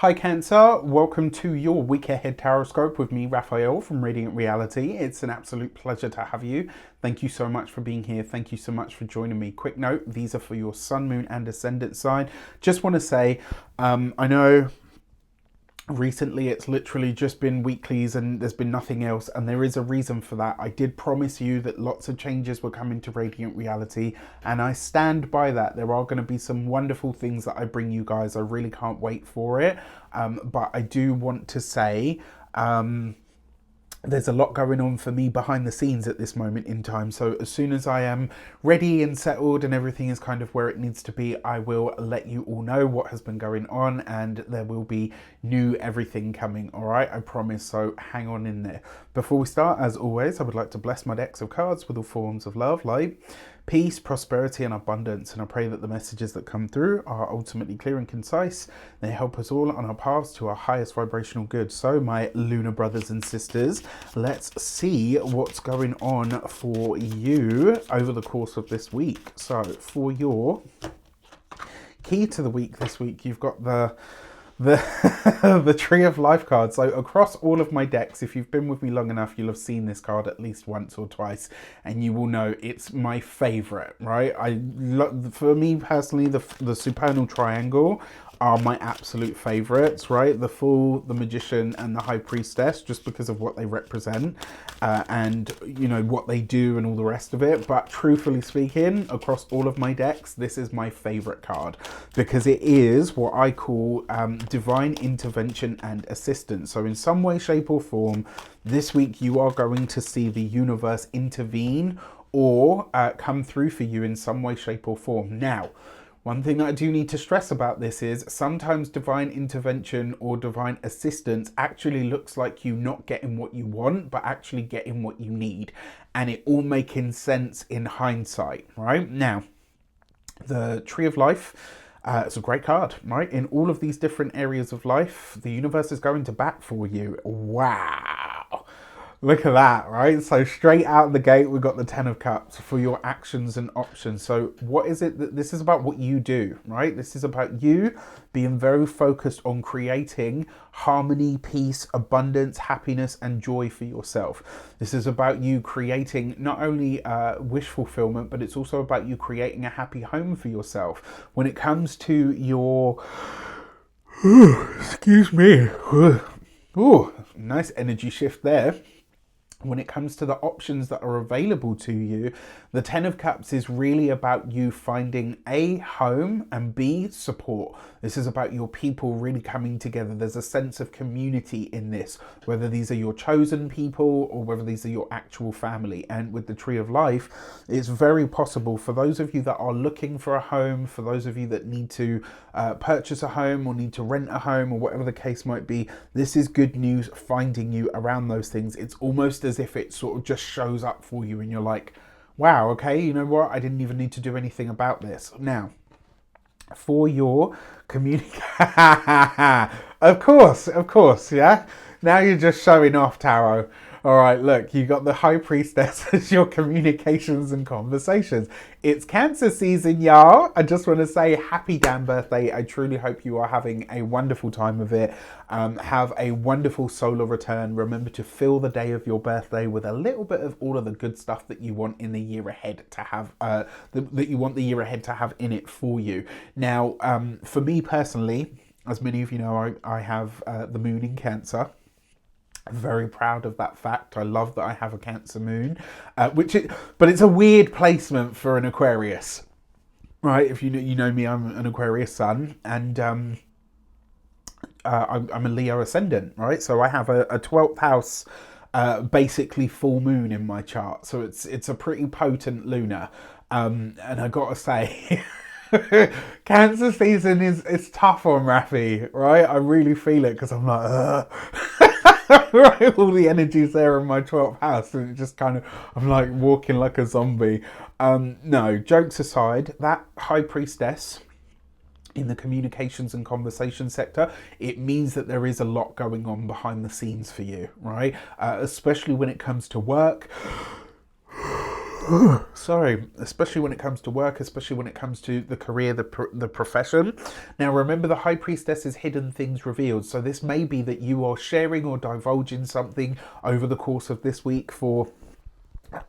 Hi Cancer, welcome to your week ahead taroscope with me, Raphael from Radiant Reality. It's an absolute pleasure to have you. Thank you so much for being here. Thank you so much for joining me. Quick note, these are for your sun, moon and ascendant sign. Just want to say, I know recently it's literally just been weeklies and there's been nothing else, and there is a reason for that. I did promise you that lots of changes were coming to Radiant Reality, and I stand by that. There are going to be some wonderful things that I bring you guys. I really can't wait for it, but I do want to say there's a lot going on for me behind the scenes at this moment in time. So as soon as I am ready and settled and everything is kind of where it needs to be, I will let you all know what has been going on, and there will be new everything coming. All right, I promise. So hang on in there. Before we start, as always, I would like to bless my decks of cards with all forms of love, light, peace, prosperity and abundance, and I pray that the messages that come through are ultimately clear and concise. They help us all on our paths to our highest vibrational good. So my lunar brothers and sisters, let's see what's going on for you over the course of this week. So for your key to the week this week, you've got the the Tree of Life card. So across all of my decks, if you've been with me long enough, you'll have seen this card at least once or twice, and you will know it's my favorite, right? For me personally, the supernal triangle are my absolute favorites, right? The Fool, the Magician and the High Priestess, just because of what they represent and you know what they do and all the rest of it. But truthfully speaking, across all of my decks, this is my favorite card because it is what I call divine intervention and assistance. So in some way, shape or form, this week you are going to see the universe intervene or come through for you in some way, shape or form. Now, one thing that I do need to stress about this is sometimes divine intervention or divine assistance actually looks like you not getting what you want, but actually getting what you need. And it all making sense in hindsight, right? Now, the Tree of Life, it's a great card, right? In all of these different areas of life, the universe is going to bat for you. Wow. Look at that, right? So straight out the gate, we've got the Ten of Cups for your actions and options. So what is it that this is about? What you do, right? This is about you being very focused on creating harmony, peace, abundance, happiness, and joy for yourself. This is about you creating not only wish fulfillment, but it's also about you creating a happy home for yourself. When it comes to your, excuse me, nice energy shift there. When it comes to the options that are available to you, the Ten of Cups is really about you finding A, home, and B, support. This is about your people really coming together. There's a sense of community in this, whether these are your chosen people or whether these are your actual family. And with the Tree of Life, it's very possible for those of you that are looking for a home, for those of you that need to purchase a home or need to rent a home or whatever the case might be, this is good news finding you around those things. It's almost as if it sort of just shows up for you and you're like, wow, okay, you know what? I didn't even need to do anything about this. Now, for your communication, of course, yeah? Now you're just showing off, Tarot. All right, look, you got the High Priestess as your communications and conversations. It's Cancer season, y'all. I just want to say happy damn birthday. I truly hope you are having a wonderful time of it. Have a wonderful solar return. Remember to fill the day of your birthday with a little bit of all of the good stuff that you want in the year ahead to have, that you want the year ahead to have in it for you. Now, for me personally, as many of you know, I have the moon in Cancer. Very proud of that fact. I love that I have a Cancer moon, but it's a weird placement for an Aquarius, right? If you know me, I'm an Aquarius sun, and I'm a Leo ascendant, right? So I have a 12th house, basically full moon in my chart. So it's a pretty potent lunar, and I gotta say. Cancer season is tough on Rafi, right? I really feel it because I'm like, right, all the energy's there in my 12th house, and it just kind of, I'm like walking like a zombie. No, jokes aside, that High Priestess in the communications and conversation sector, it means that there is a lot going on behind the scenes for you, right? Especially when it comes to work. Sorry, especially when it comes to work, especially when it comes to the career, the profession. Now, remember, the High Priestess is hidden things revealed. So this may be that you are sharing or divulging something over the course of this week for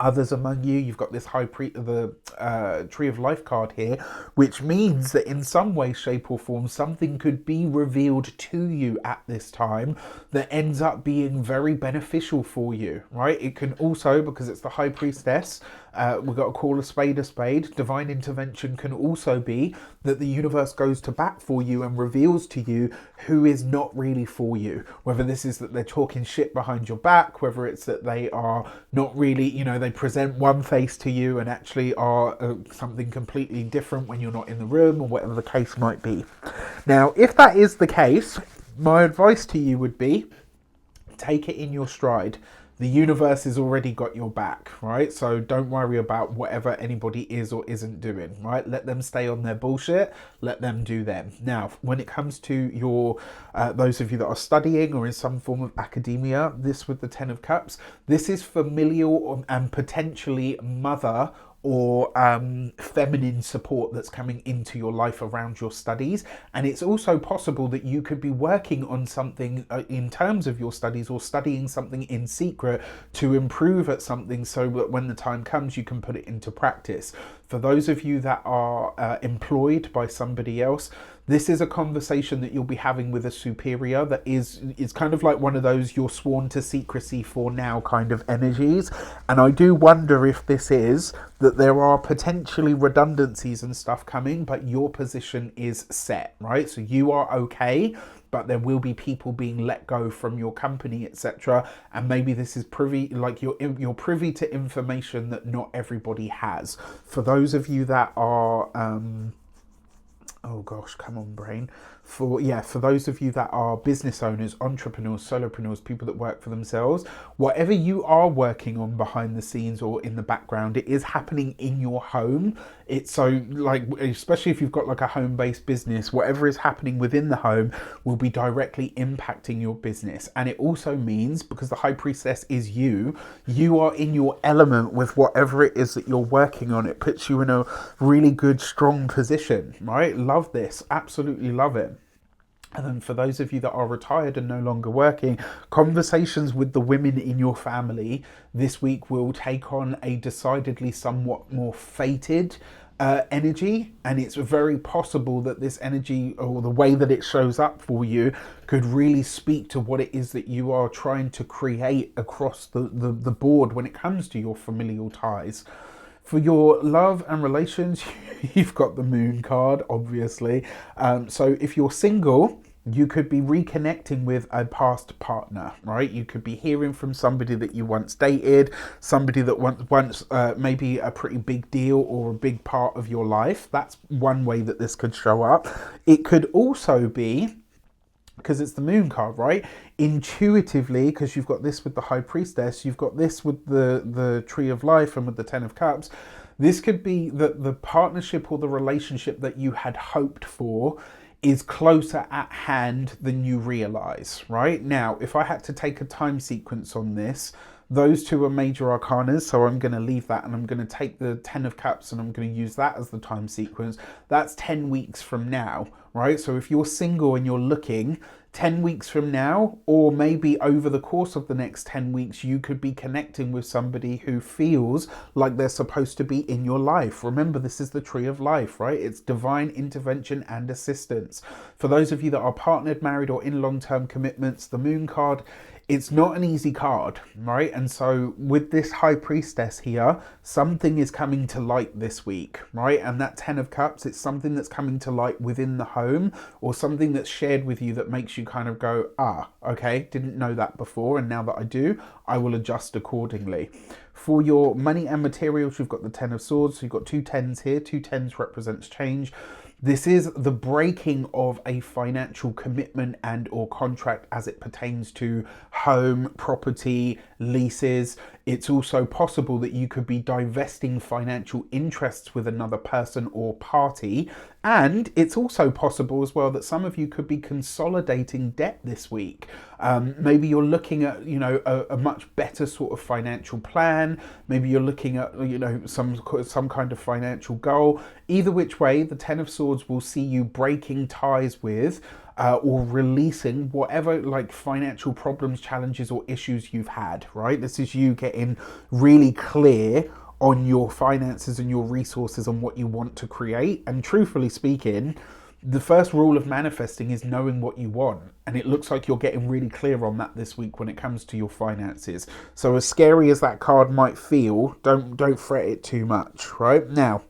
others among you. You've got this Tree of Life card here, which means that in some way, shape or form, something could be revealed to you at this time that ends up being very beneficial for you, right? It can also, because it's the High Priestess, we've got to call a spade a spade. Divine intervention can also be that the universe goes to bat for you and reveals to you who is not really for you. Whether this is that they're talking shit behind your back, whether it's that they are not really, they present one face to you and actually are something completely different when you're not in the room, or whatever the case might be. Now, if that is the case, my advice to you would be take it in your stride. The universe has already got your back, right? So don't worry about whatever anybody is or isn't doing, right? Let them stay on their bullshit. Let them do them. Now, when it comes to your, those of you that are studying or in some form of academia, this with the Ten of Cups, this is familial and potentially mother or feminine support that's coming into your life around your studies. And it's also possible that you could be working on something in terms of your studies, or studying something in secret to improve at something, so that when the time comes you can put it into practice. For those of you that are employed by somebody else, this is a conversation that you'll be having with a superior that is kind of like one of those you're sworn to secrecy for now kind of energies. And I do wonder if this is that there are potentially redundancies and stuff coming, but your position is set, right? So you are okay, but there will be people being let go from your company, etc. And maybe this is privy, like you're privy to information that not everybody has. For those of you that are oh gosh, come on, brain. For those of you that are business owners, entrepreneurs, solopreneurs, people that work for themselves, whatever you are working on behind the scenes or in the background, it is happening in your home. It's so, like, especially if you've got like a home-based business, whatever is happening within the home will be directly impacting your business. And it also means, because the High Priestess is you are in your element with whatever it is that you're working on. It puts you in a really good, strong position, right? Love this. Absolutely love it. And then for those of you that are retired and no longer working, conversations with the women in your family this week will take on a decidedly somewhat more fated energy. And it's very possible that this energy, or the way that it shows up for you, could really speak to what it is that you are trying to create across the board when it comes to your familial ties. For your love and relations, you've got the Moon card, obviously. So if you're single, you could be reconnecting with a past partner, right? You could be hearing from somebody that you once dated, somebody that once maybe a pretty big deal or a big part of your life. That's one way that this could show up. It could also be, because it's the Moon card, right? Intuitively, because you've got this with the High Priestess, you've got this with the Tree of Life and with the Ten of Cups. This could be that the partnership or the relationship that you had hoped for is closer at hand than you realize, right? Now, if I had to take a time sequence on this, those two are major arcanas, so I'm going to leave that and I'm going to take the Ten of Cups and I'm going to use that as the time sequence. That's 10 weeks from now, right? So if you're single and you're looking, 10 weeks from now, or maybe over the course of the next 10 weeks, you could be connecting with somebody who feels like they're supposed to be in your life. Remember, this is the Tree of Life, right? It's divine intervention and assistance. For those of you that are partnered, married, or in long-term commitments, the Moon card, it's not an easy card, right? And so with this High Priestess here, something is coming to light this week, right? And that Ten of Cups, it's something that's coming to light within the home, or something that's shared with you that makes you kind of go, okay, didn't know that before, and now that I do, I will adjust accordingly. For your money and materials, you've got the Ten of Swords, so you've got two tens here. Two tens represents change. This is the breaking of a financial commitment and or contract as it pertains to home, property, leases. It's also possible that you could be divesting financial interests with another person or party. And it's also possible as well that some of you could be consolidating debt this week. Maybe you're looking at, a much better sort of financial plan. Maybe you're looking at, some kind of financial goal. Either which way, the Ten of Swords will see you breaking ties with or releasing whatever like financial problems, challenges, or issues you've had, right? This is you getting really clear on your finances and your resources and what you want to create. And truthfully speaking, the first rule of manifesting is knowing what you want. And it looks like you're getting really clear on that this week when it comes to your finances. So as scary as that card might feel, don't fret it too much, right? Now,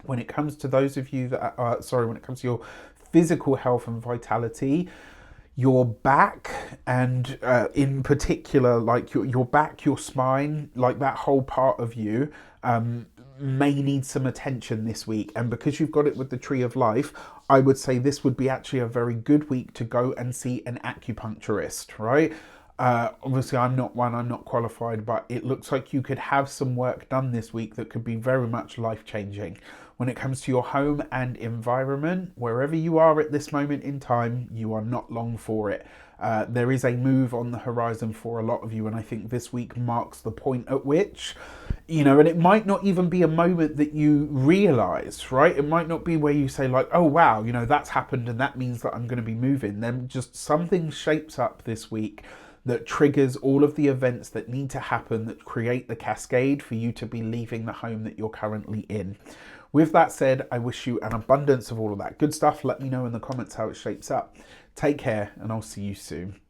when it comes to those of you that are, when it comes to your physical health and vitality, your back, and in particular, like your back, your spine, like that whole part of you, may need some attention this week. And because you've got it with the Tree of Life, I would say this would be actually a very good week to go and see an acupuncturist, right? Obviously, I'm not qualified, but it looks like you could have some work done this week that could be very much life-changing. When it comes to your home and environment, wherever you are at this moment in time, you are not long for it. There is a move on the horizon for a lot of you, and I think this week marks the point at which, and it might not even be a moment that you realize, right? It might not be where you say like, oh wow, that's happened and that means that I'm going to be moving. Then just something shapes up this week that triggers all of the events that need to happen that create the cascade for you to be leaving the home that you're currently in. With that said, I wish you an abundance of all of that good stuff. Let me know in the comments how it shapes up. Take care, and I'll see you soon.